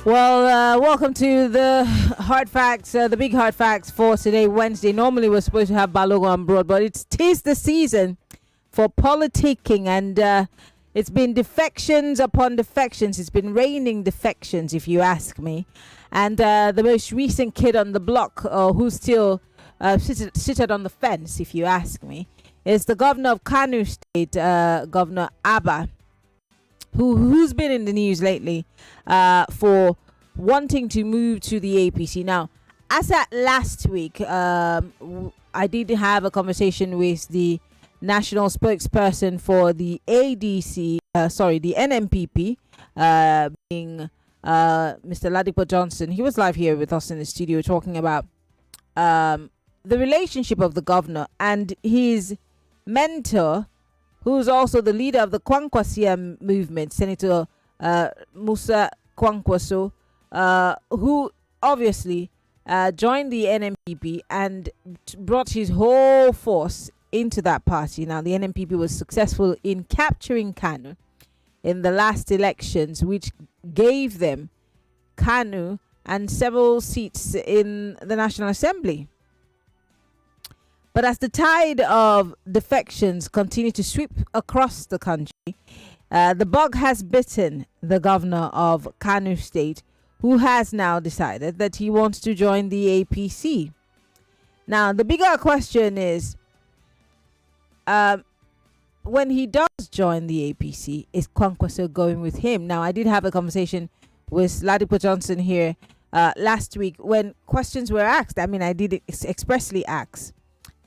Well, welcome to the hard facts, the big hard facts for today, Wednesday. Normally, we're supposed to have Balogo on board, but it's tis the season for politicking, and it's been defections upon defections. It's been raining defections, if you ask me. And the most recent kid on the block, who's still seated on the fence, if you ask me, is the governor of Kano State, Governor Abba, who's been in the news lately for wanting to move to the APC. Now, as at last week, I did have a conversation with the national spokesperson for the the NNPP, being Mr. Ladipo Johnson. He was live here with us in the studio talking about the relationship of the governor and his mentor, who's also the leader of the Kwankwasia movement, Senator Musa Kwankwaso, who obviously joined the NNPP and brought his whole force into that party. Now, the NNPP was successful in capturing Kano in the last elections, which gave them Kano and several seats in the National Assembly. But as the tide of defections continue to sweep across the country, the bug has bitten the governor of Kano State, who has now decided that he wants to join the APC. Now, the bigger question is, when he does join the APC, is Kwankwaso going with him? Now, I did have a conversation with Ladipo Johnson here last week when questions were asked. I mean, I did expressly ask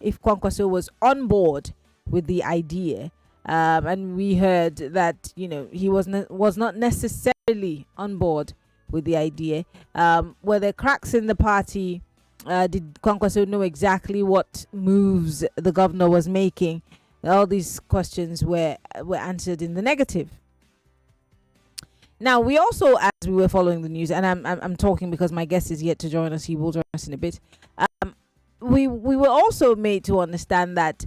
if Kwankwaso was on board with the idea, and we heard that he was not necessarily on board with the idea. Were there cracks in the party? Did Kwankwaso know exactly what moves the governor was making? All these questions were answered in the negative. Now, we also, as we were following the news, and I'm talking because my guest is yet to join us. He will join us in a bit. We were also made to understand that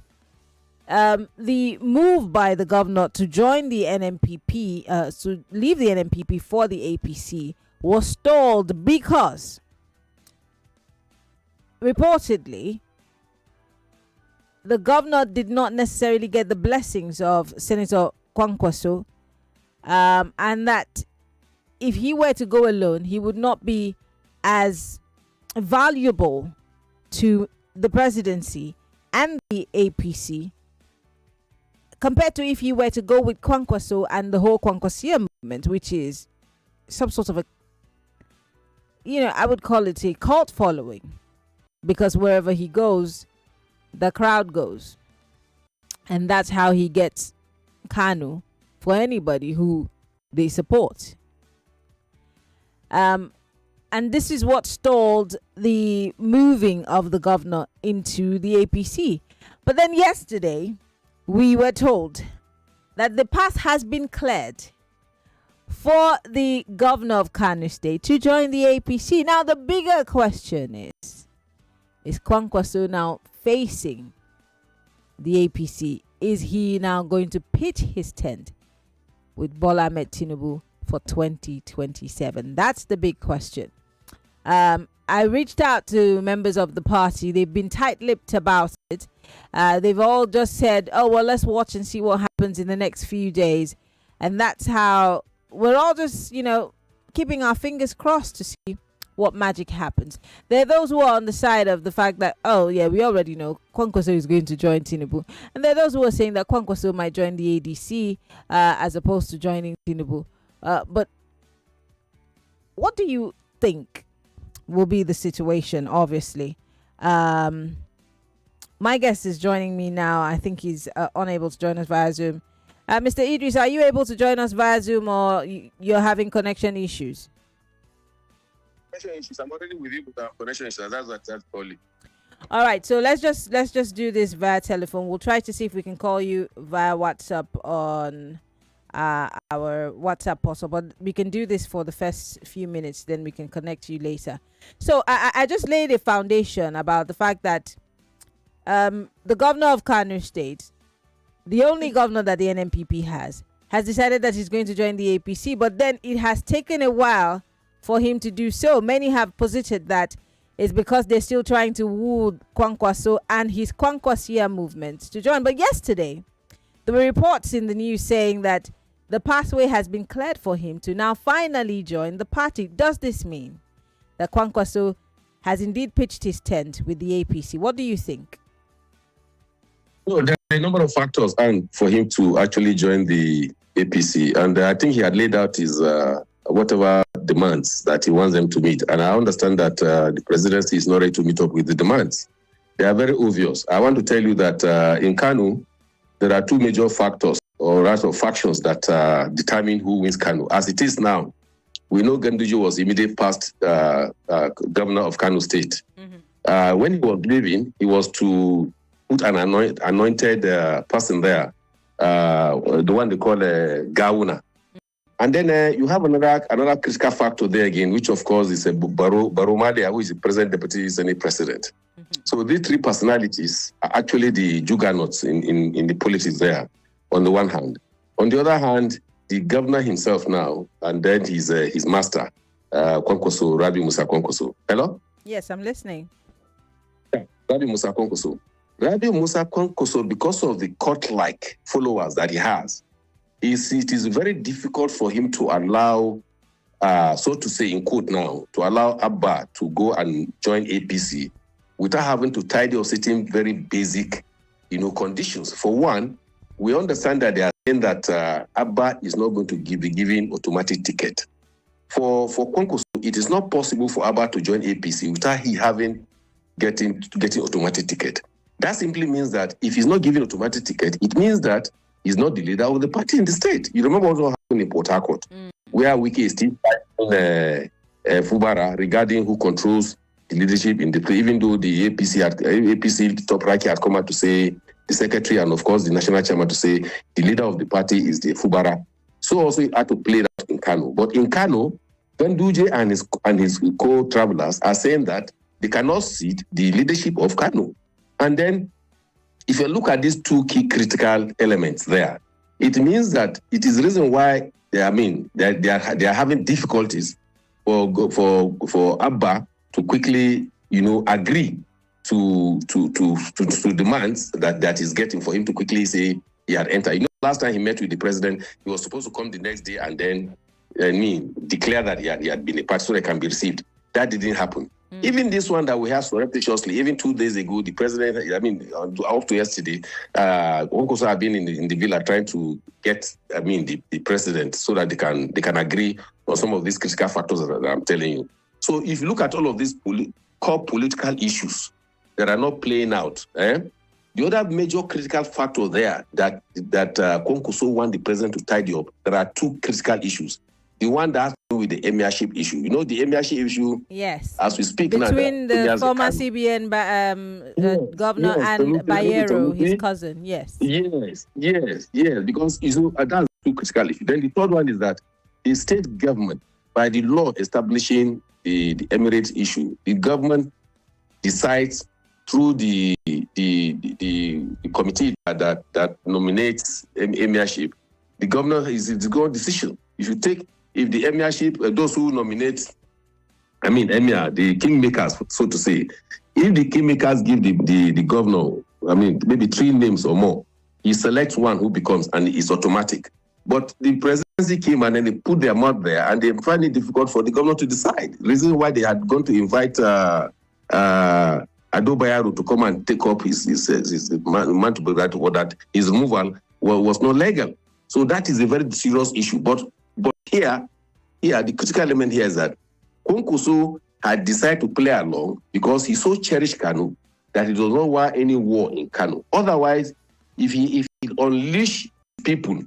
the move by the governor to join the NNPP, to leave the NNPP for the APC, was stalled because reportedly the governor did not necessarily get the blessings of Senator Kwankwaso, and that if he were to go alone, he would not be as valuable to the presidency and the APC compared to if he were to go with Kwankwaso and the whole Kwankwasia movement, which is some sort of I would call it a cult following, because wherever he goes, the crowd goes, and that's how he gets Kano for anybody who they support. And this is what stalled the moving of the governor into the APC. But then yesterday, we were told that the path has been cleared for the governor of Kano State to join the APC. Now, the bigger question is Kwankwaso now facing the APC? Is he now going to pitch his tent with Bola Ahmed Tinubu for 2027? That's the big question. I reached out to members of the party. They've been tight-lipped about it. They've all just said, oh, well, let's watch and see what happens in the next few days. And that's how we're all just, keeping our fingers crossed to see what magic happens. There are those who are on the side of the fact that, oh, yeah, we already know Kwankwaso is going to join Tinubu. And there are those who are saying that Kwankwaso might join the ADC as opposed to joining Tinubu. But what do you think will be the situation? Obviously, my guest is joining me now. I think he's unable to join us via Zoom. Mr. Idris, are you able to join us via Zoom, or you're having connection issues? Connection issues. I'm already with you with connection issues. That's calling. All right, so let's just do this via telephone. We'll try to see if we can call you via WhatsApp on our WhatsApp also, but we can do this for the first few minutes, then we can connect you later. So I just laid a foundation about the fact that the governor of Kano State, the only governor that the NNPP has decided that he's going to join the APC, but then it has taken a while for him to do so. Many have posited that it's because they're still trying to woo Kwankwaso and his Kwankwasia movement to join. But yesterday, there were reports in the news saying that the pathway has been cleared for him to now finally join the party. Does this mean that Kwankwaso has indeed pitched his tent with the APC? What do you think? No, there are a number of factors and for him to actually join the APC. And I think he had laid out his whatever demands that he wants them to meet. And I understand that the presidency is not ready to meet up with the demands. They are very obvious. I want to tell you that in Kano, there are two major factors or rather factions that determine who wins Kano. As it is now, we know Ganduje was immediate past governor of Kano State. Mm-hmm. When he was leaving, he was to put an anointed person there, the one they call Gawuna. And then you have another critical factor there again, which of course is Baro Madia, who is the present deputy Senate president. Mm-hmm. So these three personalities are actually the juggernauts in the politics there, on the one hand. On the other hand, the governor himself now, and then his master, Kwankwaso, Rabi Musa Kwankwaso. Hello? Yes, I'm listening. Yeah, Rabi Musa Kwankwaso. Rabi Musa Kwankwaso, because of the cult-like followers that he has, it is very difficult for him to allow, so to say, in quote now, to allow Abba to go and join APC without having to tidy up certain very basic, conditions. For one, we understand that they are saying that Abba is not going to be given automatic ticket. For Kwankwaso, it is not possible for Abba to join APC without he getting automatic ticket. That simply means that if he's not given automatic ticket, it means that he's not the leader of the party in the state. You remember what happened in Port Harcourt, where Wiki is still fighting Fubara regarding who controls the leadership in the play, even though the APC top rank had come out to say, the secretary and of course the national chairman to say the leader of the party is the Fubara. So also he had to play that in Kano. But in Kano, Ganduje and his co-travelers are saying that they cannot seat the leadership of Kano. And then if you look at these two key critical elements there, it means that it is the reason why they are having difficulties for Abba to quickly, agree to demands that he's getting for him to quickly say he had entered. Last time he met with the president, he was supposed to come the next day and then declare that he had been a party so that can be received. That didn't happen. Even this one that we have surreptitiously, even 2 days ago, the president, up to yesterday, Kwankwaso have been in the villa trying to get, the president so that they can agree on some of these critical factors that I'm telling you. So if you look at all of these core political issues that are not playing out, the other major critical factor there that Kwankwaso want the president to tidy up, there are two critical issues. The one that has to do with the emirship issue. The emirship issue, yes, as we speak between now, the former CBN governor and Bayero, his cousin, yes. Yes, because that's two critical issues. Then the third one is that the state government, by the law establishing the Emirates issue, the government decides through the committee that nominates emirship. The governor is the decision. If the emirship, those who nominate, emir, the kingmakers, so to say, if the kingmakers give the governor, maybe 3 names or more, he selects one who becomes, and it's automatic. But the presidency came and then they put their mouth there, and they find it difficult for the governor to decide. The reason why they had gone to invite Ado Bayero to come and take up his man to be right or that his removal was not legal. So that is a very serious issue. But here, the critical element here is that Kwankwaso had decided to play along because he so cherished Kano that he does not want any war in Kano. Otherwise, if he unleash people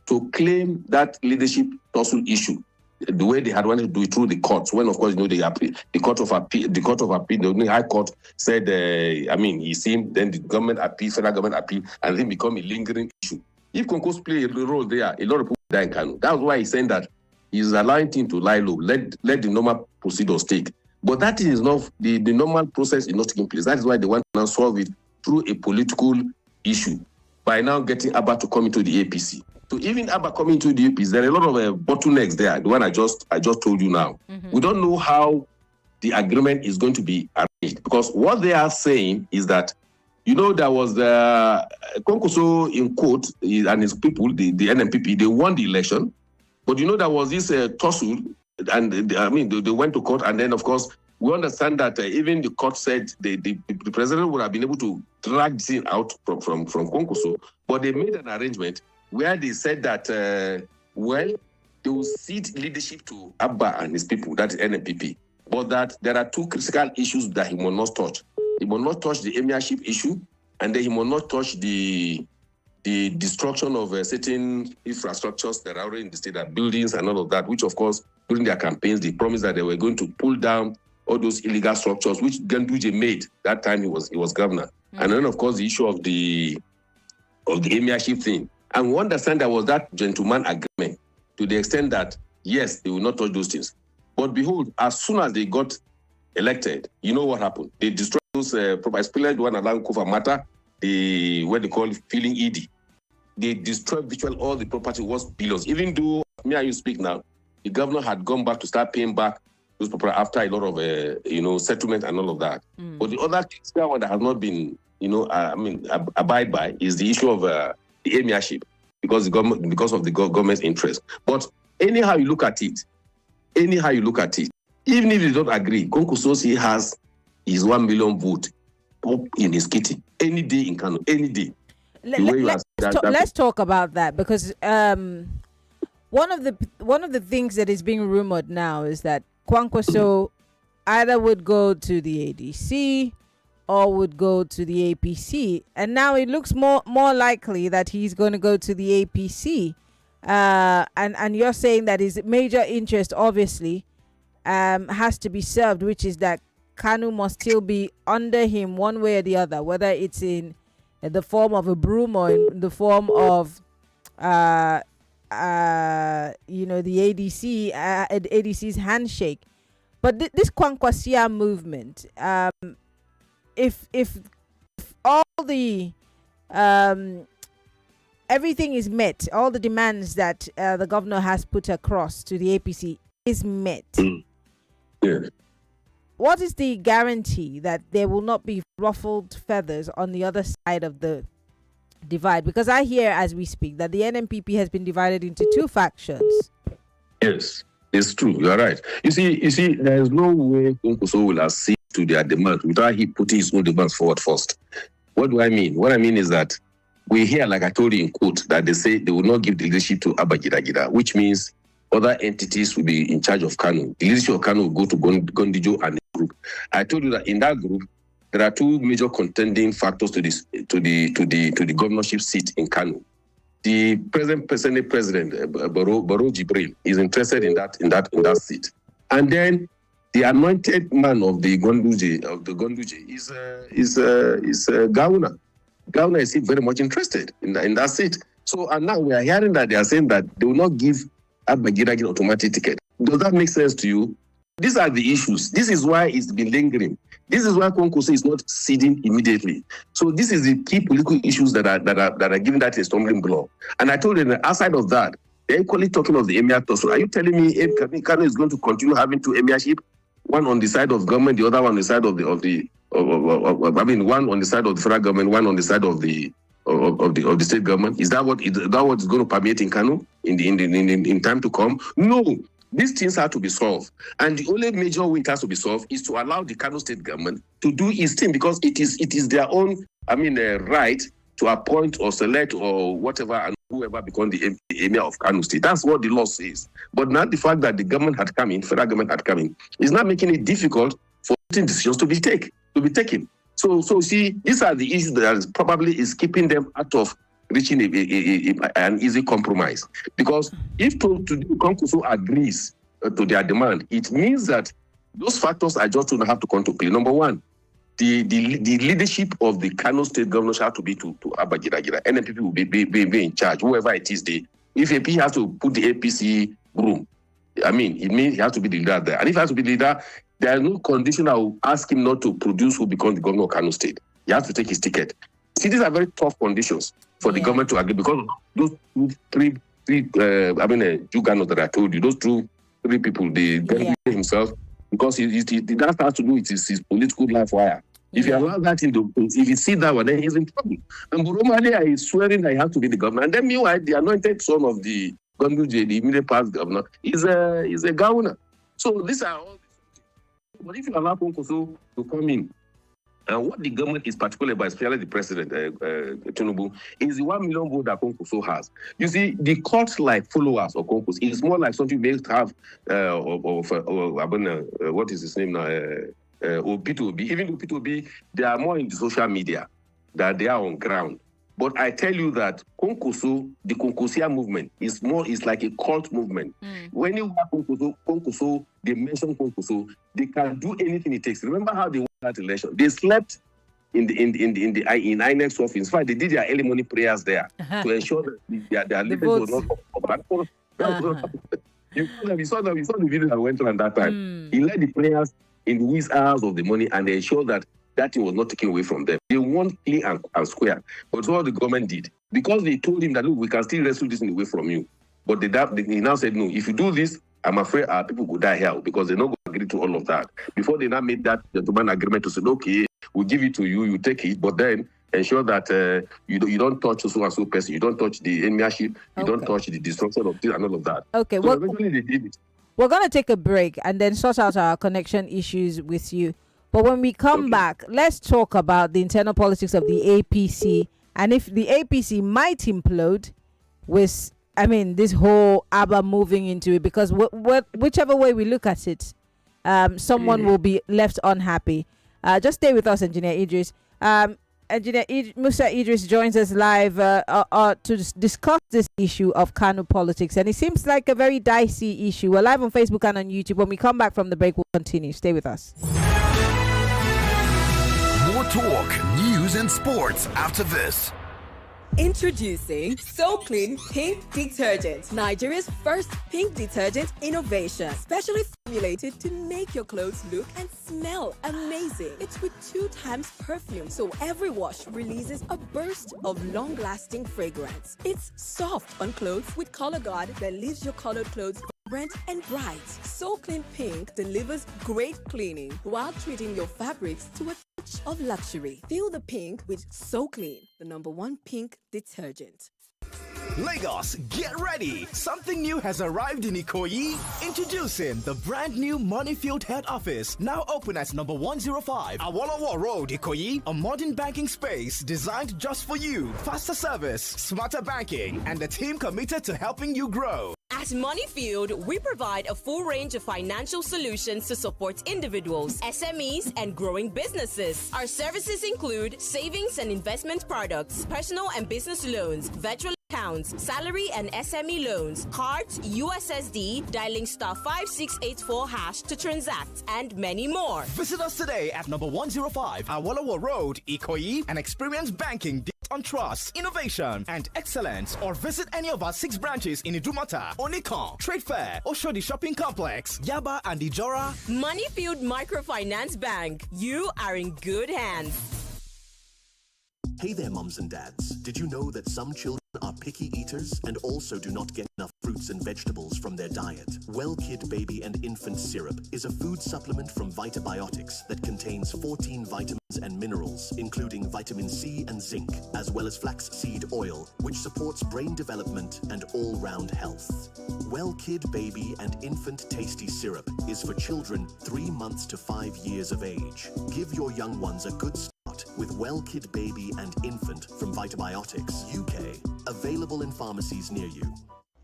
to claim that leadership tussle issue, the way they had wanted to do it through the courts, when of course the court of appeal, the High Court said, he seen then the government appeal, federal government appeal, and then become a lingering issue. If Kwankwaso play a role there, a lot of people die in Kano. That's why he's saying that he's allowing him to lie low, let the normal procedures take. But that is not, the normal process is not taking place. That is why they want to now solve it through a political issue by now getting Abba to come into the APC. So even Abba coming to the APC, there are a lot of bottlenecks there. The one I just told you now. We don't know how the agreement is going to be arranged, because what they are saying is that, there was Konkoso in court and his people, the NNPP, they won the election, but there was this tussle, and they went to court, and then of course we understand that even the court said the president would have been able to drag this thing out from Konkoso, but they made an arrangement where they said that they will cede leadership to Abba and his people, that is NNPP, but that there are two critical issues that he will not touch. He will not touch the emirship issue, and then he will not touch the destruction of certain infrastructures that are already in the state, that buildings and all of that, which of course during their campaigns they promised that they were going to pull down all those illegal structures which Ganduje made that time he was governor. And then of course the issue of the emirship thing. And we understand there was that gentleman agreement to the extent that yes, they will not touch those things. But behold, as soon as they got elected, you know what happened? They destroyed those properties, the one along Kofa Mata, what they call filling ED. They destroyed virtually all the property worth billions. Even though me and you speak now, the governor had gone back to start paying back those property after a lot of settlement and all of that. But the other one that has not been abide by is the issue of the emirship, because of the government's interest. But anyhow you look at it, even if you don't agree, Konkoso has his 1 million vote up in his kitty any day in Kano, any day. Let's talk about that, because one of the things that is being rumored now is that Kwankwaso either would go to the ADC or would go to the APC, and now it looks more likely that he's going to go to the APC. And you're saying that his major interest obviously has to be served, which is that Kanu must still be under him one way or the other, whether it's in the form of a broom or in the form of the ADC's handshake. But this Kwankwasia movement, if all the everything is met, all the demands that the governor has put across to the APC is met, yeah, what is the guarantee that there will not be ruffled feathers on the other side of the divide? Because I hear as we speak that the NNPP has been divided into two factions. Yes, it's true. You are right. You see, there is no way Konkoso will accede to their demands without he putting his own demands forward first. What do I mean? What I mean is that we hear, like I told you in quote, that they say they will not give the leadership to Abba Gida, which means other entities will be in charge of Kano. The leadership of Kano will go to Gondijo and the group. I told you that in that group, there are two major contending factors to the governorship seat in Kano. The present president Baro Jibril is interested in that seat, and then the anointed man of the Gonduje is Gauna. Gauna is very much interested in that seat. So, and now we are hearing that they are saying that they will not give Abba Gida an automatic ticket. Does that make sense to you? These are the issues. This is why it's been lingering. This is why Konkoso is not ceding immediately. So this is the key political issues that are giving that a stumbling block. And I told you that outside of that, they're equally talking of the emir tussle. Are you telling me Kano is going to continue having two emirship, one on the side of government, the other one on the side of one on the side of the federal government, one on the side of the state government? Is that what is going to permeate in Kano in time to come? No. These things have to be solved. And the only major way it has to be solved is to allow the Kano state government to do its thing, because it is their own, right to appoint or select or whatever and whoever becomes the emir of Kano state. That's what the law says. But now the fact that the government had come in, federal government had come in, is not making it difficult for decisions to be taken. So see, these are the issues that probably is keeping them out of reaching an easy compromise. Because if Konkoso agrees to their demand, it means that those factors are just going to have to come to play. Number one, the leadership of the Kano state governors have to be to Abba Gida. NNPP will be in charge, whoever it is. If AP has to put the APC room, it means he has to be the leader there. And if he has to be the leader, there is no condition I will ask him not to produce who becomes the governor of Kano state. He has to take his ticket. See, these are very tough conditions. for the government to agree, because those three Jugano that I told you, those three people, they himself, because that has to do with his political life wire. If you allow that if you see that one, then he's in trouble. And Burumalia is swearing that he has to be the governor. And then meanwhile, the anointed son of the Gonduje, the immediate past governor, is a governor. So these are all. But if you allow Konkoso to come in, and what the government is particular about, especially the president, Tinubu, is the 1 million vote that Konkoso has. You see, the cult-like followers of Konkoso is more like something you may have what is his name now? P2B. Even P2B, they are more in the social media than they are on ground. But I tell you that Konkoso, the Konkosia movement, is like a cult movement. When you have Konkoso, they mention Konkoso, they can do anything it takes. Remember how they won that election? They slept in INEX office. In fact, they did their early morning prayers there to ensure that their leaders were not. You saw the video that went on that time. He led the prayers in the wee hours of the morning, and they ensured that thing was not taken away from them. They won clean and square. But what the government did, because they told him that, look, we can still wrestle this away from you. But he now said, no, if you do this, I'm afraid our people will die here, because they're not going to agree to all of that. Before they now made that gentleman agreement to say, okay, we'll give it to you, you take it, but then ensure that you don't touch so and so person, you don't touch the enemy, you don't touch the destruction of this and all of that. Okay, so eventually they did it. We're going to take a break and then sort out our connection issues with you. But when we come back, let's talk about the internal politics of the APC, and if the APC might implode with, this whole ABBA moving into it, because whichever way we look at it, someone will be left unhappy. Just stay with us, Engineer Idris. Engineer Musa Idris joins us live to discuss this issue of Kano politics, and it seems like a very dicey issue. We're live on Facebook and on YouTube. When we come back from the break, we'll continue. Stay with us. More talk, news, and sports after this. Introducing So Clean Pink Detergent, Nigeria's first pink detergent innovation, specially formulated to make your clothes look and smell amazing. It's with 2 times perfume, so every wash releases a burst of long-lasting fragrance. It's soft on clothes with color guard that leaves your colored clothes vibrant and bright. So Clean Pink delivers great cleaning while treating your fabrics to a touch of luxury. Feel the pink with So Clean, the #1 pink detergent. Lagos, get ready! Something new has arrived in Ikoyi. Introducing the brand new Moneyfield head office, now open at number 105 Awolowo Road, Ikoyi. A modern banking space designed just for you. Faster service, smarter banking, and a team committed to helping you grow. At Moneyfield, we provide a full range of financial solutions to support individuals, SMEs, and growing businesses. Our services include savings and investment products, personal and business loans, virtual accounts, salary and SME loans, cards, USSD, dialing *5684# to transact, and many more. Visit us today at number 105 Awolowo Road, Ikoyi, and experience banking on trust, innovation, and excellence. Or visit any of our 6 branches in Idumota, Onikan, Trade Fair, Oshodi Shopping Complex, Yaba, and Ijora. Moneyfield Microfinance Bank. You are in good hands. Hey there, mums and dads. Did you know that some children are picky eaters and also do not get enough fruits and vegetables from their diet? Well Kid Baby and Infant Syrup is a food supplement from Vitabiotics that contains 14 vitamins and minerals, including vitamin C and zinc, as well as flaxseed oil, which supports brain development and all-round health. Well Kid Baby and Infant Tasty Syrup is for children 3 months to 5 years of age. Give your young ones a good start with Well Kid Baby and Infant from Vitabiotics UK. Available in pharmacies near you.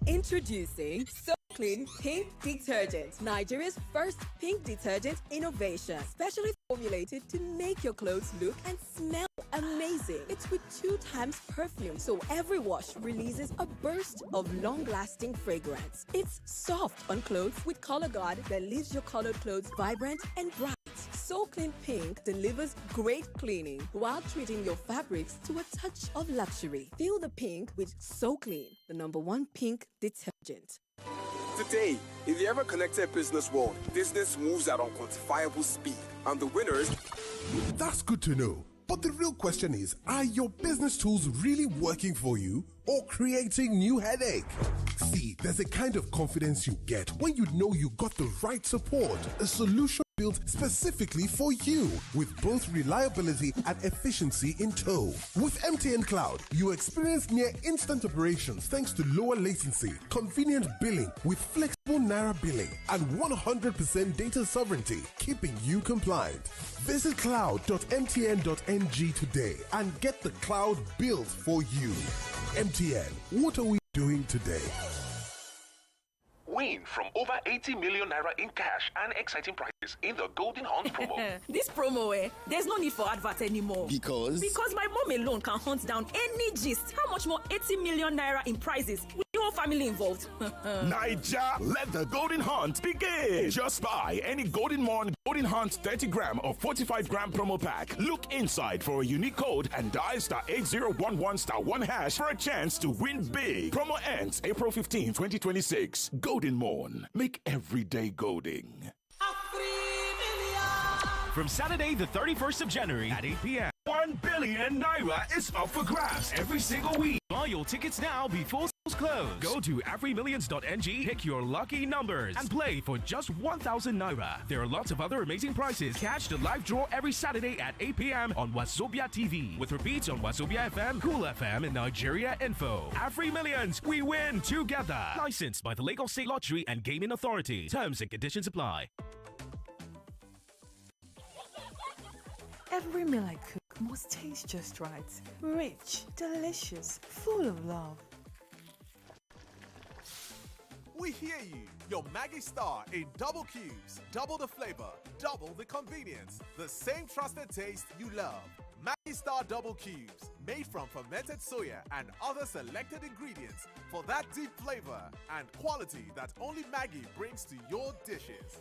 Introducing So Clean Pink Detergent, Nigeria's first pink detergent innovation, specially formulated to make your clothes look and smell amazing. It's with 2 times perfume, so every wash releases a burst of long-lasting fragrance. It's soft on clothes with color guard that leaves your colored clothes vibrant and bright. So Clean Pink delivers great cleaning while treating your fabrics to a touch of luxury. Feel the pink with So Clean, the #1 pink detergent. Today, in the ever-connected business world, business moves at unquantifiable speed, and the winners... That's good to know. But the real question is, are your business tools really working for you or creating new headache? See, there's a kind of confidence you get when you know you got the right support, a solution built specifically for you with both reliability and efficiency in tow. With MTN Cloud, you experience near instant operations thanks to lower latency, convenient billing with flexible Naira billing, and 100% data sovereignty, keeping you compliant. Visit cloud.mtn.ng today and get the cloud built for you. MTN, what are we doing today? Win from over 80 million naira in cash and exciting prizes in the Golden Hunt promo. This promo, there's no need for advert anymore. Because my mom alone can hunt down any gist. How much more 80 million naira in prizes with your family involved? Naija, let the Golden Hunt begin. Just buy any Golden Morn Golden Hunt 30 gram or 45 gram promo pack. Look inside for a unique code and dial *8011*1# for a chance to win big. Promo ends April 15, 2026. Golden Morn. Make every day golden. From Saturday, the 31st of January at 8 p.m. 1 billion naira is up for grabs every single week. Buy your tickets now before sales close. Go to everymillions.ng, pick your lucky numbers, and play for just 1,000 naira. There are lots of other amazing prizes. Catch the live draw every Saturday at 8 p.m. on Wazobia TV, with repeats on Wazobia FM, Cool FM, and Nigeria Info. Every Millions, we win together. Licensed by the Lagos State Lottery and Gaming Authority. Terms and conditions apply. Every meal I cook must taste just right. Rich, delicious, full of love. We hear you. Your Maggie Star in double cubes. Double the flavor, double the convenience. The same trusted taste you love. Maggie Star double cubes. Made from fermented soya and other selected ingredients for that deep flavor and quality that only Maggie brings to your dishes.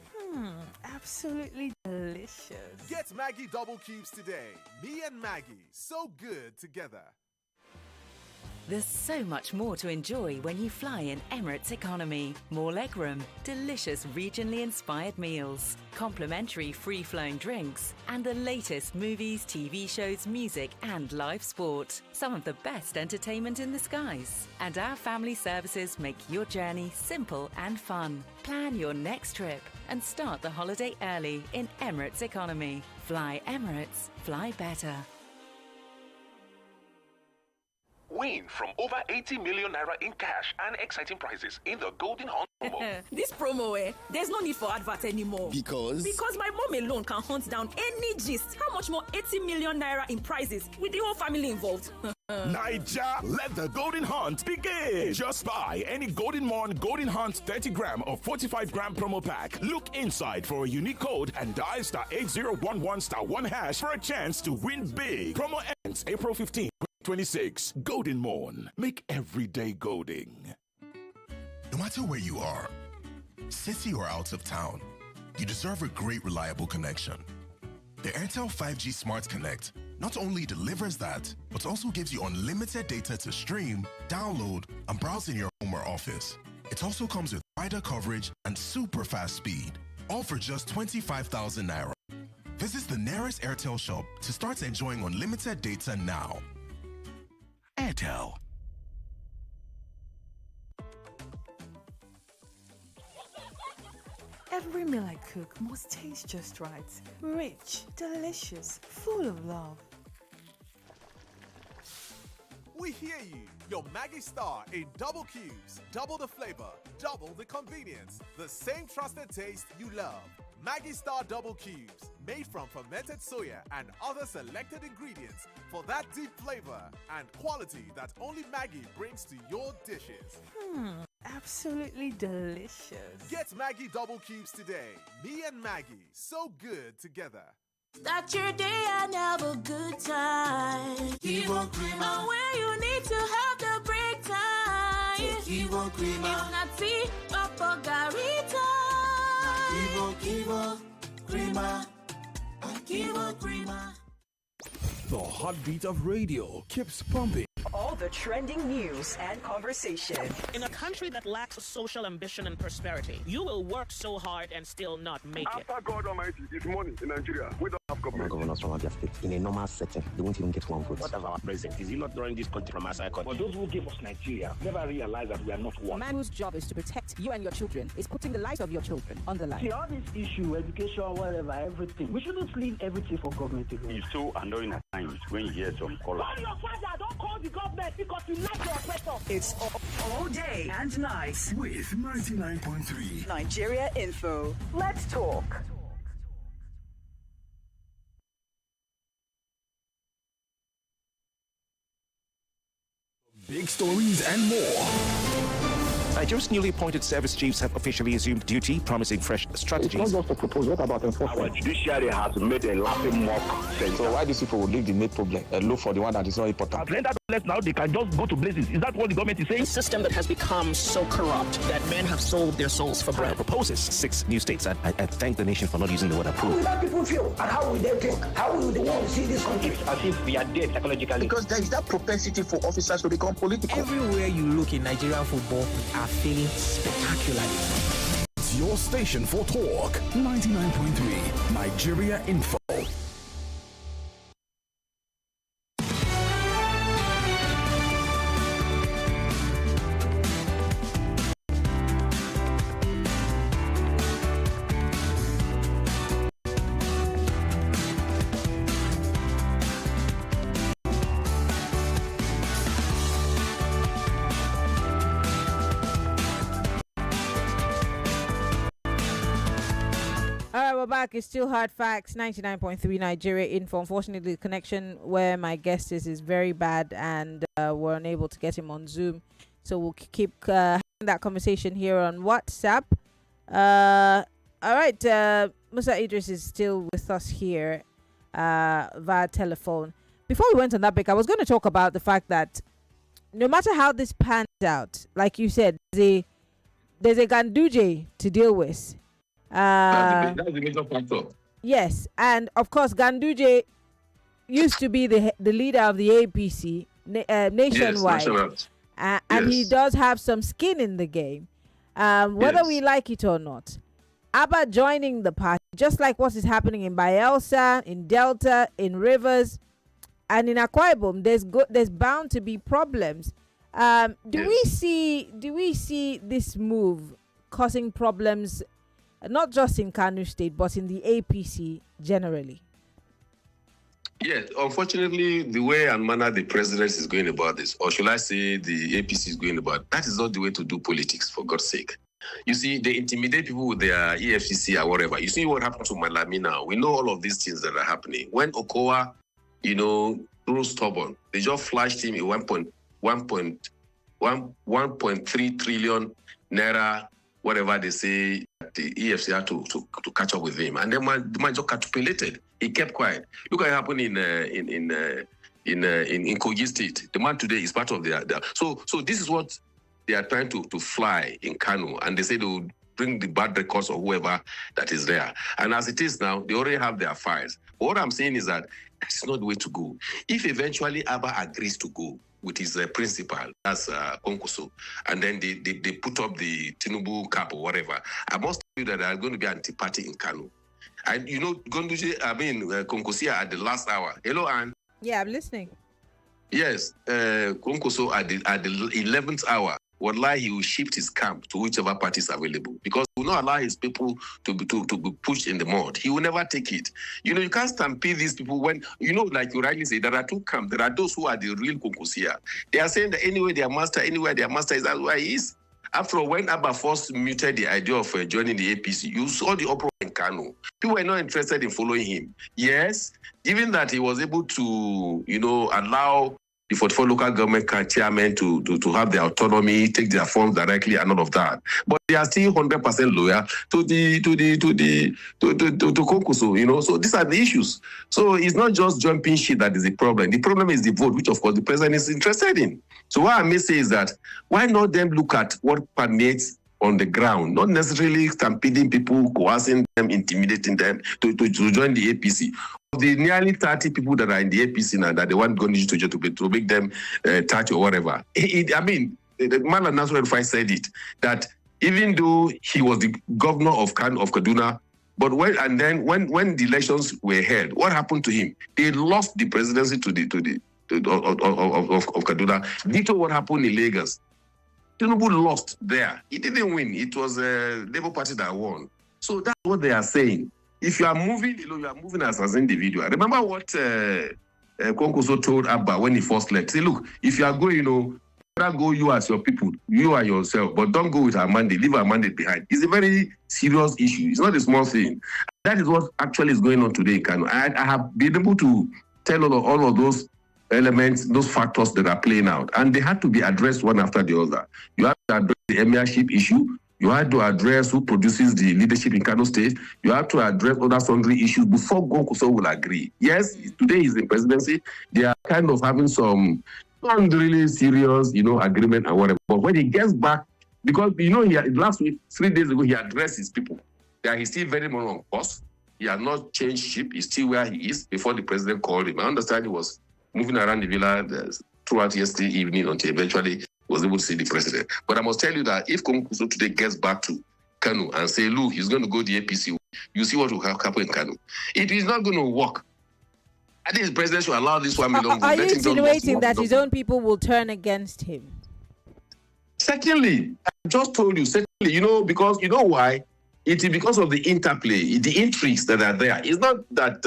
Absolutely delicious. Get Maggie double cubes today. Me and Maggie, so good together. There's so much more to enjoy when you fly in Emirates Economy. More legroom, delicious regionally inspired meals, complimentary free-flowing drinks, and the latest movies, TV shows, music, and live sport. Some of the best entertainment in the skies. And our family services make your journey simple and fun. Plan your next trip and start the holiday early in Emirates Economy. Fly Emirates, fly better. Win from over 80 million naira in cash and exciting prizes in the Golden Hunt promo. This promo, there's no need for advert anymore. Because my mom alone can hunt down any gist. How much more 80 million naira in prizes with the whole family involved? Naija, let the Golden Hunt begin. Just buy any Golden Morn Golden Hunt 30 gram or 45 gram promo pack. Look inside for a unique code and dial *8011*1# for a chance to win big. Promo ends April 15, 2026. Golden Morn. Make every day golden. No matter where you are, city or out of town, you deserve a great reliable connection. The Airtel 5G Smart Connect not only delivers that, but also gives you unlimited data to stream, download, and browse in your home or office. It also comes with wider coverage and super fast speed, all for just 25,000 naira. Visit the nearest Airtel shop to start enjoying unlimited data now. Airtel. Every meal I cook must taste just right. Rich, delicious, full of love. We hear you. Your Maggie Star in double cubes. Double the flavor, double the convenience. The same trusted taste you love. Maggie Star double cubes. Made from fermented soya and other selected ingredients for that deep flavor and quality that only Maggie brings to your dishes. Absolutely delicious. Get Maggie double cubes today. Me and Maggie, so good together. Start your day and have a good time. Kivo Creamer. And where you need to have the break time. Kivo Creamer. If not tea, Papa Garita. Kivo Creamer. Kivo Creamer. The heartbeat of radio keeps pumping. All the trending news and conversation. In a country that lacks social ambition and prosperity, you will work so hard and still not make it. After God Almighty, it's money in Nigeria. We don't have government. Governors from Abia State, in a normal setting, they won't even get one vote. What of our president? Is he not running this country from our side? But those who gave us Nigeria never realized that we are not one. A man whose job is to protect you and your children is putting the lives of your children on the line. See, all this issue, education, whatever, everything, we shouldn't leave everything for government to do. It's so annoying at times when you hear some callers. Call your father, don't call the government because you like your oppressor. It's all day and night with 99.3 Nigeria Info. Let's talk. Big stories and more. Nigeria's newly appointed service chiefs have officially assumed duty, promising fresh strategies. It's not just a proposal. What about enforcement? Our judiciary has made a laughing mock. So why these people will leave the main problem and look for the one that is not important? I've learned that left now they can just go to places. Is that what the government is saying? A system that has become so corrupt that men have sold their souls for bread. Proposes 6 new states. I thank the nation for not using the word approve. How will that people feel? And how will they think? How will they want to see this country? It's as if we are dead psychologically. Because there is that propensity for officers to become political. Everywhere you look in Nigerian football, we are failing spectacularly. It's your station for talk. 99.3 Nigeria Info. We're back. It's still Hard Facts, 99.3 Nigeria Info. Unfortunately, the connection where my guest is very bad, and we're unable to get him on Zoom. So we'll keep having that conversation here on WhatsApp. All right. Musa Idris is still with us here via telephone. Before we went on that break, I was going to talk about the fact that no matter how this pans out, like you said, there's a Ganduje to deal with. That's the major factor. Yes, and of course, Ganduje used to be the leader of the APC nationwide, Yes, and he does have some skin in the game, whether we like it or not. Abba joining the party, just like what is happening in Bayelsa, in Delta, in Rivers, and in Akwa Ibom, there's bound to be problems. Do we see this move causing problems? Not just in Kano State, but in the APC generally? Yes, unfortunately, the way and manner the president is going about this, or should I say the APC is going about, that is not the way to do politics, for God's sake. You see, they intimidate people with their EFCC or whatever. You see what happened to Malami now. We know all of these things that are happening. When Okowa, grew stubborn, they just flashed him a 1.3 trillion naira, whatever they say, the EFC had to catch up with him, and then the man just capitulated. He kept quiet. Look what happened in Kogi State. The man today is part of their. So this is what they are trying to fly in Kano, and they say they will bring the bad records of whoever that is there. And as it is now, they already have their files. But what I'm saying is that that's not the way to go. If eventually Abba agrees to go with his principal, that's Konkoso, and then they put up the Tinubu cap or whatever, I must tell you that there are going to be anti-party in Kano. And Konkosia at the last hour. Hello, Anne. Yeah, I'm listening. Yes, Konkoso at the 11th hour, wallahi, he will shift his camp to whichever party is available, because he will not allow his people to be pushed in the mud. He will never take it. You can't stampede these people when, like you rightly say, there are two camps. There are those who are the real Konkosia. They are saying that anywhere their master is, that's where he is. After all, when Abba first muted the idea of joining the APC, you saw the uproar in Kano. People were not interested in following him. Yes, given that he was able to, allow the 44 local government chairmen to have their autonomy, take their funds directly, and all of that. But they are still 100% loyal to Konkoso, So these are the issues. So it's not just jumping shit that is the problem. The problem is the vote, which of course the president is interested in. So what I may say is that why not then look at what permeates on the ground, not necessarily stampeding people, coercing them, intimidating them to join the APC. Of the nearly 30 people that are in the APC now that they want Gandhi to make them touch or whatever. I mean, the man at Nasser El-Rufai said it, that even though he was the governor of Kaduna, but when the elections were held, what happened to him? They lost the presidency of Kaduna. Ditto what happened in Lagos. Tinubu lost there. He didn't win. It was a Labour Party that won. So that's what they are saying. If you are moving, you are moving as an individual. Remember what Konkoso told Abba when he first left. Say, look, if you are going, better go you as your people, you are yourself, but don't go with our mandate, leave our mandate behind. It's a very serious issue. It's not a small thing. That is what actually is going on today in Kano. I have been able to tell all of those elements, those factors that are playing out, and they had to be addressed one after the other. You have to address the emirship issue. You have to address who produces the leadership in Kano State. You have to address other sundry issues before Konkoso will agree. Yes, today is the presidency. They are kind of having some not really serious, agreement and whatever. But when he gets back, because, last week, 3 days ago, he addressed his people. That he's still very much on course. He has not changed ship. He's still where he is before the president called him. I understand he was moving around the villa throughout yesterday evening until eventually was able to see the president. But I must tell you that if Konkoso today gets back to Kano and say, look, he's going to go the APC, you see what will happen in Kano. It is not going to work. I think the president should allow this 1 million votes. Are you insinuating that his own people will turn against him? Secondly, I just told you, because you know why? It is because of the interplay, the intrigues that are there. It's not that,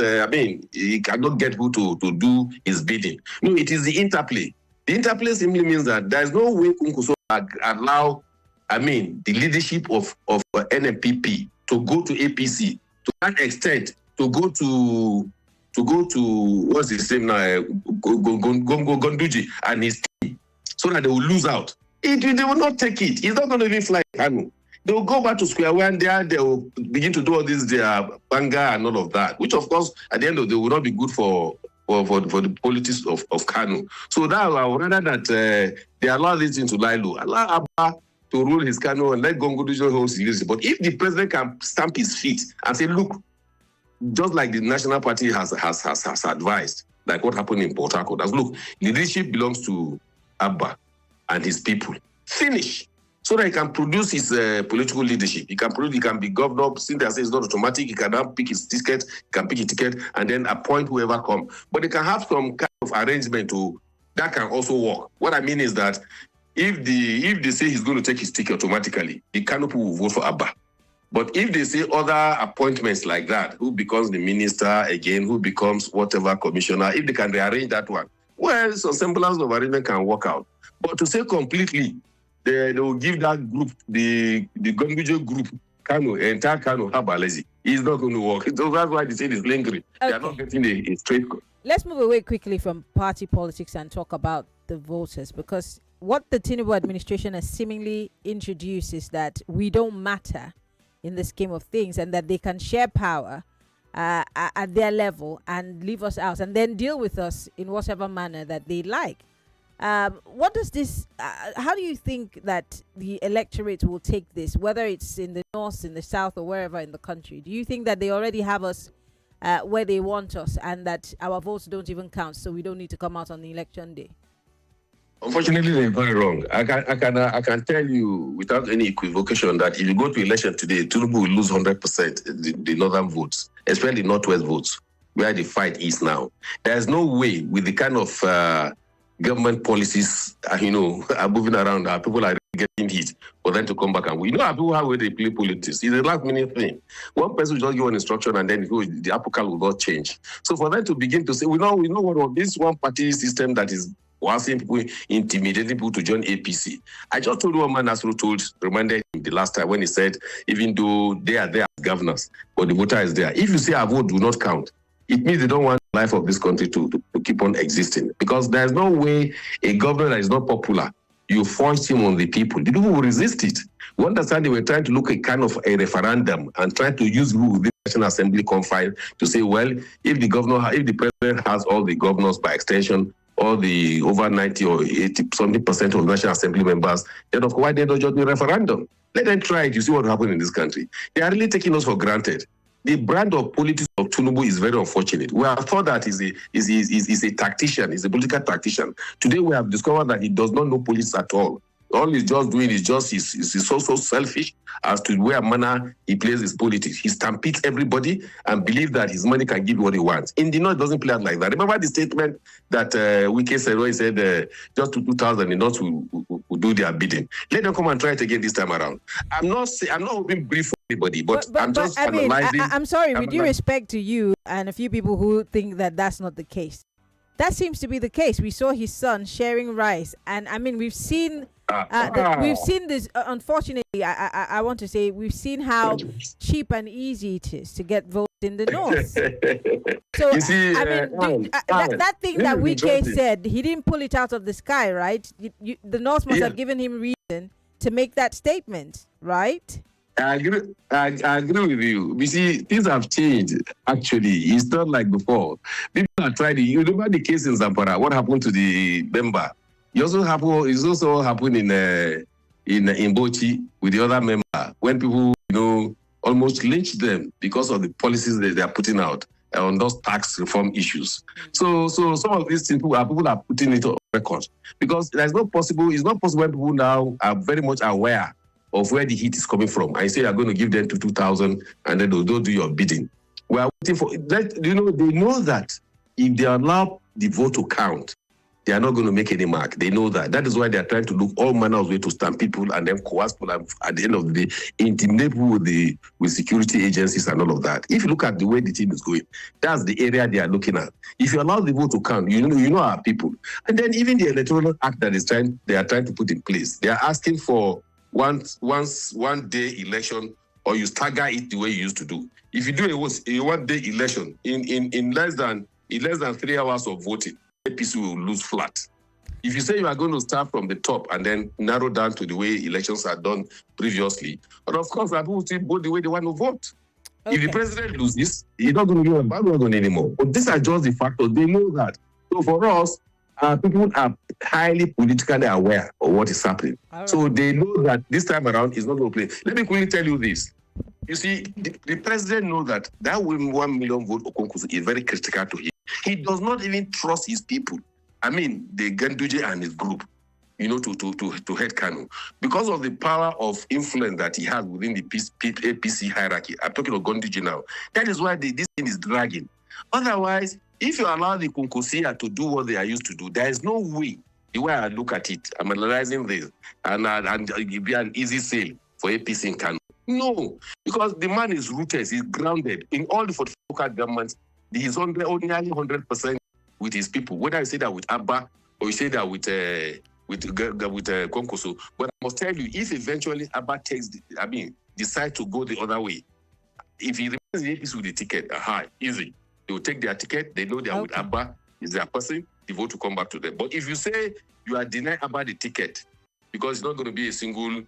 he cannot get who to do his bidding. No, it is the interplay. The interplay simply means that there is no way Konkoso allow, the leadership of NNPP to go to APC to that extent, to go to what's his name now, Gonduji and his team, so that they will lose out. They will not take it. He's not going to even fly Kano. They will go back to square one there. They will begin to do all this, their banga and all of that, which of course at the end of the day will not be good for the politics of Kano. So that rather that they allow this thing to lie low, allow Abba to rule his Kano and let Gonduji hold seriously. But if the president can stamp his feet and say, look, just like the National Party has advised, like what happened in Port Harcourt, as look, leadership belongs to Abba and his people. Finish. So that he can produce his political leadership. He can be governor. Since they say it's not automatic, he can now pick his ticket, and then appoint whoever comes. But they can have some kind of arrangement that can also work. What I mean is that if they say he's going to take his ticket automatically, the Kano people will vote for Abba. But if they say other appointments like that, who becomes the minister again, who becomes whatever commissioner, if they can rearrange that one, well, some semblance of arrangement can work out. But to say completely, they will give that group, the Gondujo group, Kano, entire Kano, Habalezi. It's not going to work. So that's why they say it's lingering. Okay. They are not getting a straight cut. Let's move away quickly from party politics and talk about the voters, because what the Tinubu administration has seemingly introduced is that we don't matter in the scheme of things, and that they can share power at their level and leave us out and then deal with us in whatever manner that they like. What does this, how do you think that the electorate will take this, whether it's in the north, in the south, or wherever in the country? Do you think that they already have us where they want us and that our votes don't even count, so we don't need to come out on the election day? Unfortunately, they're very wrong. I can tell you without any equivocation that if you go to election today, Tinubu will lose 100% the northern votes, especially northwest votes, where the fight is now. There's no way with the kind of government policies, are moving around, people are getting hit for them to come back and win. People how they play politics. It's a last minute thing. One person will just give an instruction and then the apple cart will not change. So for them to begin to say, we know what this one party system that is asking people, intimidating people to join APC. I just told one man reminded him the last time when he said, even though they are there as governors, but the voter is there. If you say our vote do not count, it means they don't want the life of this country to keep on existing. Because there's no way a governor that is not popular, you force him on the people. The people will resist it. We understand they were trying to look at kind of a referendum and trying to use rule within the National Assembly confine to say, well, if the president has all the governors by extension, all the over 90 or 80 something % of National Assembly members, then of course why they don't just do a referendum? Let them try it. You see what happened in this country. They are really taking us for granted. The brand of politics of Tinubu is very unfortunate. We have thought that he's a tactician, he's a political tactician. Today we have discovered that he does not know politics at all. All he's just doing is he's so selfish as to where manner he plays his politics. He stampedes everybody and believes that his money can give you what he wants. In the North, it doesn't play out like that. Remember the statement that Wike said when he said just to 2,000 the North will do their bidding. Let them come and try it again this time around. I'm not hoping brief for anybody, but I'm just analyzing. I'm sorry, with due respect to you and a few people who think that that's not the case. That seems to be the case. We saw his son sharing rice, and I mean, we've seen this. Unfortunately, I want to say we've seen how cheap and easy it is to get votes in the North. So you see, that thing that Wike said, he didn't pull it out of the sky, right? The North must have given him reason to make that statement, right? I agree with you. You see, things have changed, actually. It's not like before. People are trying to... You remember the case in Zamfara, what happened to the member? It also happened in Bochi with the other member, when people, almost lynched them because of the policies that they are putting out on those tax reform issues. So some of these people are putting it on record. Because it's not possible when people now are very much aware of where the heat is coming from. I say you're going to give them to 2,000 and then they'll do your bidding. We are waiting for that. They know that if they allow the vote to count, they are not going to make any mark. They know that. That is why they are trying to look all manner of ways to stamp people and then coerce people and at the end of the day, intimidate people with security agencies and all of that. If you look at the way the team is going, that's the area they are looking at. If you allow the vote to count, you know our people. And then even the electoral act that they are trying to put in place, they are asking for one day election, or you stagger it the way you used to do. If you do a 1 day election in less than 3 hours of voting, APC will lose flat. If you say you are going to start from the top and then narrow down to the way elections are done previously, but of course, people will still vote the way they want to vote. Okay. If the president loses, he's not going to be a bandwagon anymore. But these are just the factors. They know that. So for us, people are highly politically aware of what is happening. Right. So they know that this time around is not going to play. Let me quickly tell you this. You see, the president knows that 1 million vote Okonkusu is very critical to him. He does not even trust his people. I mean, the Ganduje and his group, to head Kano. Because of the power of influence that he has within the APC hierarchy. I'm talking of Ganduje now. That is why this thing is dragging. Otherwise, if you allow the Kunkusia to do what they are used to do, there is no way, the way I look at it, I'm analyzing this, and it will be an easy sale for APC in Kano. No, because the man is rooted, he's grounded. In all the 44 local governments, he's only 100% with his people. Whether you say that with Abba or you say that with Konkoso. But I must tell you, if eventually Abba decide to go the other way, if he remains in APC with the ticket, easy. They will take their ticket. They know they are with Abba. Is their person. The vote will come back to them. But if you say you are denying Abba the ticket because it's not going to be a single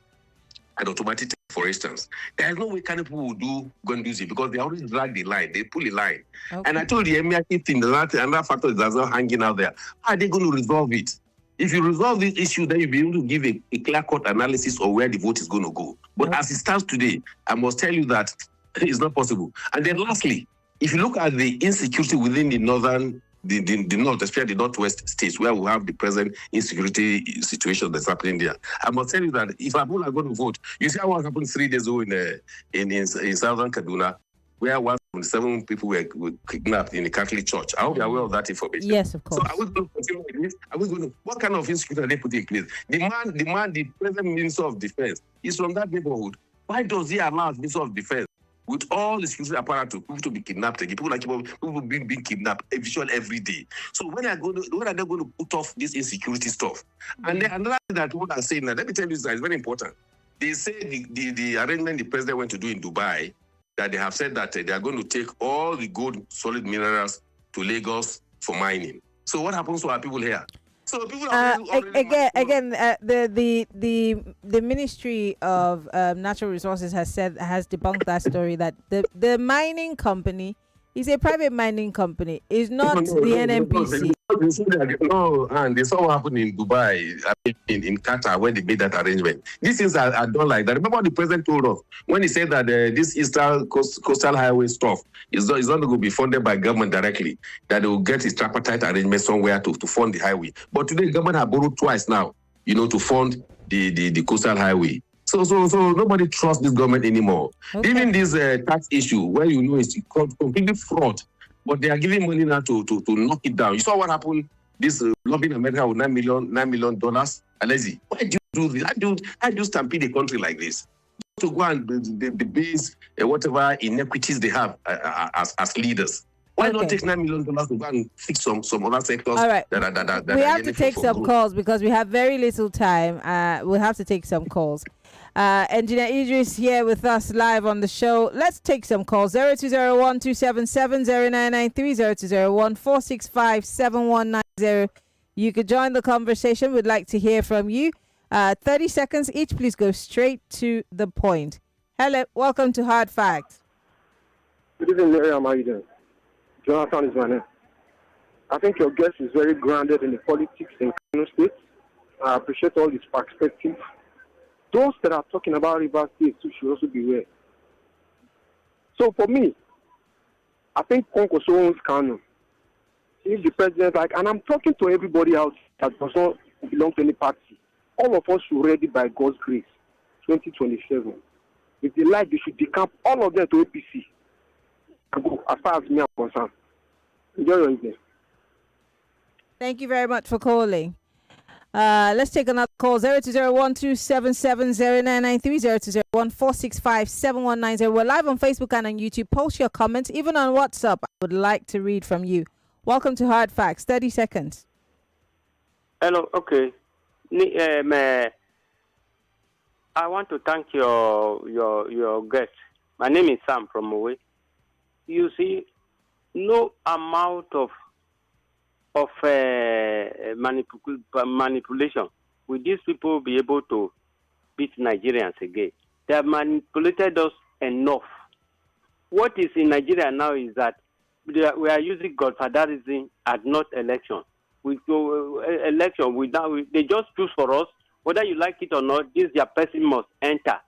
and automatic ticket, for instance, there is no way kind of people will do Gonduzi because they always drag the line. They pull a line. Okay. And I told the Emirati thing, another factor is also hanging out there. How are they going to resolve it? If you resolve this issue, then you'll be able to give a clear-cut analysis of where the vote is going to go. But as it stands today, I must tell you that it's not possible. And then lastly, if you look at the insecurity within the northern, the north, especially the northwest states, where we have the present insecurity situation that's happening there, I must tell you that if people are going to vote, you see what happened 3 days ago in southern Kaduna, where 177 people were kidnapped in a Catholic church. I hope you're aware of that information. Yes, of course. So I was going to continue with this. I was going to, what kind of insecurity are they putting in place? The present Minister of Defense is from that neighborhood. Why does he allow the Minister of Defense, with all the security apparatus, people to be kidnapped again? People being kidnapped every day. So when are they going to put off this insecurity stuff? And then another thing that people are saying, now, let me tell you this, is very important. They say the arrangement the president went to do in Dubai, that they have said that they are going to take all the gold solid minerals to Lagos for mining. So what happens to our people here? So people are the Ministry of Natural Resources has debunked that story that the mining company It's a private mining company. It's not the NNPC. And they saw what happened in Dubai, in Qatar, when they made that arrangement. These things are done like that. Remember what the president told us when he said that this Eastern Coastal Highway stuff is not going to be funded by government directly, that they will get a tripartite arrangement somewhere to fund the highway. But today, the government has borrowed twice now, to fund the Coastal Highway. So nobody trusts this government anymore. Okay. Even this tax issue, where it's completely fraud, but they are giving money now to knock it down. You saw what happened? This lobbying America with $9 million. Alezi, why do you do this? How do you stampede a country like this? To go and the base whatever inequities they have as leaders. Why not take $9 million to go and fix some other sectors? All right. That we have to take some calls because we have very little time. We'll have to take some calls. Engineer Idris here with us live on the show. Let's take some calls. 0201-277-0993, 0201-465-7190. You could join the conversation. We'd like to hear from you. 30 seconds each. Please go straight to the point. Hello. Welcome to Hard Facts. Good evening, Maryann. How are you doing? Jonathan is my name. I think your guest is very grounded in the politics in Kano State. I appreciate all his perspective. Those that are talking about River State too should also beware. So for me, I think Konkoso owns Kano. If the president, and I'm talking to everybody else that does not belong to any party, all of us should ready by God's grace, 2027. If they like, they should decamp all of them to APC. And go as far as me I'm concerned. Enjoy your evening. Thank you very much for calling. Let's take another call. 0201-277-0993, 0201-465-7190. We're live on Facebook and on YouTube. Post your comments. Even on WhatsApp, I would like to read from you. Welcome to Hard Facts. 30 seconds. Hello. Okay. I want to thank your guest. My name is Sam from Owe. You see, no amount of manipulation will these people be able to beat Nigerians again. They have manipulated us enough. What is in Nigeria now is that we are using godfatherism as not election. We go election. They just choose for us whether you like it or not. This their person must enter.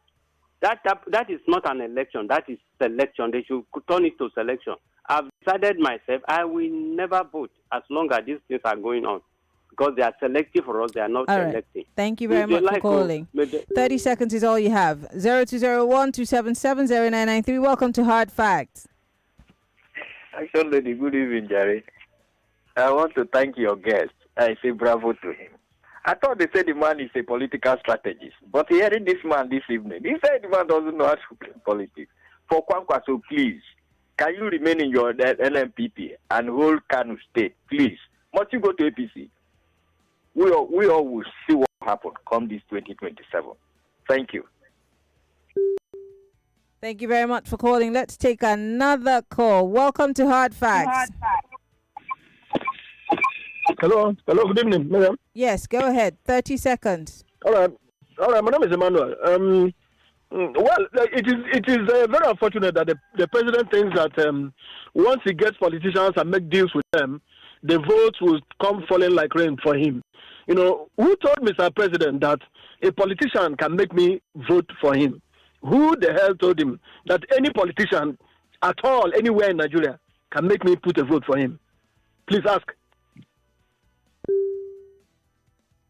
That is not an election. That is selection. They should turn it to selection. I've decided myself I will never vote as long as these things are going on because they are selective for us. They are not selecting. Thank you very much for calling. 30 seconds is all you have. 0201-277-0993. Welcome to Hard Facts. Actually, good evening, Jerry. I want to thank your guest. I say bravo to him. I thought they said the man is a political strategist, but hearing this man this evening, he said the man doesn't know how to play politics. For Kwankwaso, please, can you remain in your NNPP and hold Kano State, please? Must you go to APC? We all will see what happens come this 2027. Thank you. Thank you very much for calling. Let's take another call. Welcome to Hard Facts. Hello, good evening, madam. Yes, go ahead. 30 seconds. All right. My name is Emmanuel. Well, it is very unfortunate that the president thinks that once he gets politicians and make deals with them, the votes will come falling like rain for him. Who told Mr. President that a politician can make me vote for him? Who the hell told him that any politician at all, anywhere in Nigeria, can make me put a vote for him? Please ask.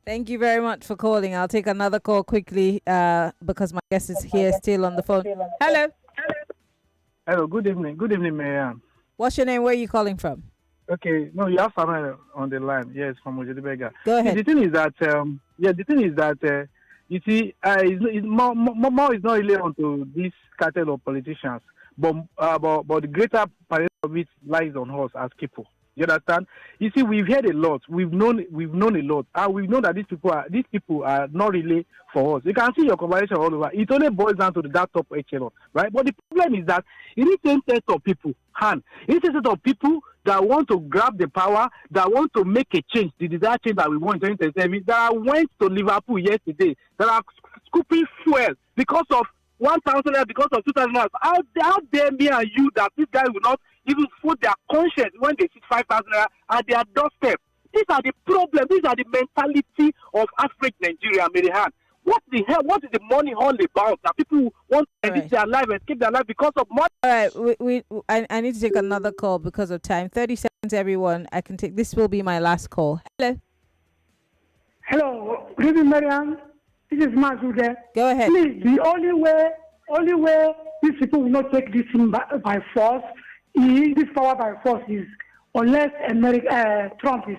Thank you very much for calling. I'll take another call quickly because my guest is here still on the phone. Hello. Hello, good evening. Good evening, Maryann. What's your name? Where are you calling from? Okay, no, you have Samuel on the line. Yes, from Ojidibega. Go ahead. The thing is that, you see, more is not really onto this cartel of politicians, but the greater part of it lies on us as people. You understand? You see, we've heard a lot. We've known a lot, and we know that these people are not really for us. You can see your conversation all over. It only boils down to that top echelon, right? But the problem is that it is a set of people, it is a set of people that want to grab the power, that want to make a change, the desired change that we want in 2027, that went to Liverpool yesterday, that are scooping fuel because of 1,000 naira, because of 2,000 naira. How dare me and you that this guy will not even put their conscience when they see 5,000 naira at their doorstep. These are the problems. These are the mentality of average Nigeria, Maryann. What the hell? What is the money all about? That people want to edit their life and keep their life because of money. All right, I need to take another call because of time. 30 seconds, everyone. I can take. This will be my last call. Hello. Hello, good evening, Maryann. This is Mazude. Go ahead. Please, the only way these people will not take this thing by force, this power by force is unless Trump is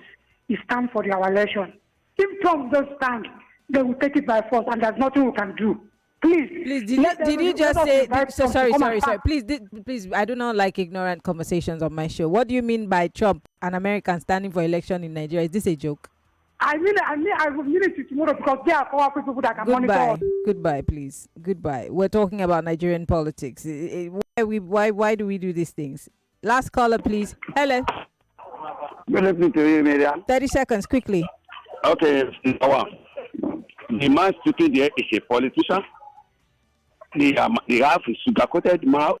stand for their election. If Trump does stand, they will take it by force, and there's nothing we can do. Please, did you just say? Sorry. Please, I do not like ignorant conversations on my show. What do you mean by Trump, an American standing for election in Nigeria? Is this a joke? I mean it tomorrow because there are powerful people that can monitor. Goodbye, please. Goodbye. We're talking about Nigerian politics. Why do we do these things? Last caller, please. Hello. Good evening to you, Maryann. 30 seconds, quickly. Okay, the man speaking there is a politician. They have a sugar-coated mouth.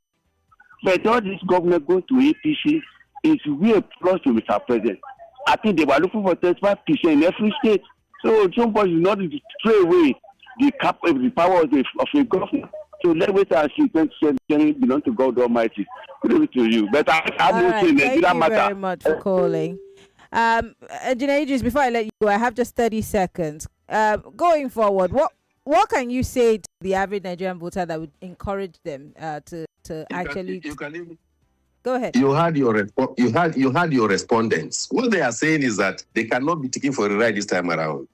But all this government going to APC is way close to Mr. President. I think they were looking for 35% in every state. So somebody is not to throw away the power of a government. So let's wait and see 2017 belong to God Almighty. Good evening to you. But I'm not saying thank you very much for calling. Engineer Idris, before I let you go, I have just 30 seconds. Going forward, what can you say to the average Nigerian voter that would encourage them to actually? Go ahead. You had your respondents. What they are saying is that they cannot be taken for a ride this time around.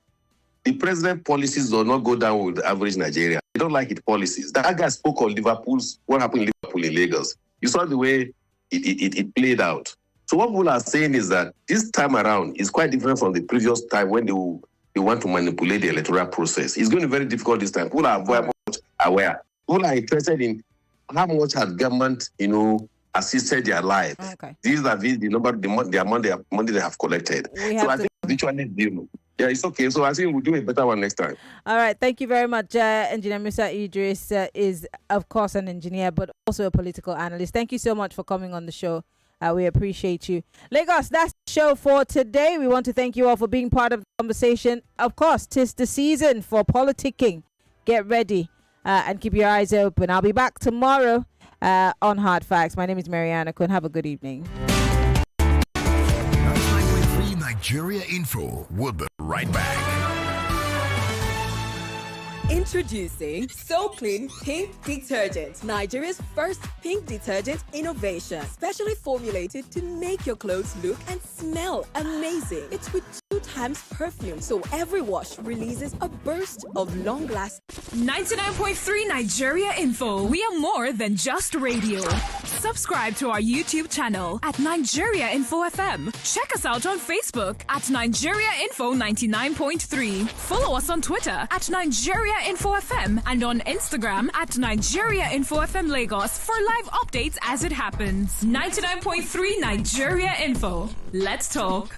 The president policies do not go down with the average Nigerian. They don't like his policies. That guy spoke of what happened in Liverpool in Lagos. You saw the way it played out. So what people are saying is that this time around is quite different from the previous time when they want to manipulate the electoral process. It's going to be very difficult this time. People are very much aware. People are interested in how much has government, assisted their life. Okay. These are the money they have collected. So I think literally, yeah, it's okay. So I think we'll do a better one next time. All right. Thank you very much. Engineer Musa Idris is, of course, an engineer, but also a political analyst. Thank you so much for coming on the show. We appreciate you. Lagos, that's the show for today. We want to thank you all for being part of the conversation. Of course, 'tis the season for politicking. Get ready and keep your eyes open. I'll be back tomorrow on Hard Facts. My name is Maryann Okon. Have a good evening. 99.3 Nigeria Info. We'll be right back. Introducing So Clean Pink Detergent, Nigeria's first pink detergent innovation, specially formulated to make your clothes look and smell amazing. It's with 2 times perfume, so every wash releases a burst of long-lasting. 99.3 Nigeria Info. We are more than just radio. Subscribe to our YouTube channel at Nigeria Info FM. Check us out on Facebook at Nigeria Info 99.3. Follow us on Twitter at Nigeria Info FM and on Instagram at Nigeria Info FM Lagos for live updates as it happens. 99.3 Nigeria Info. Let's talk.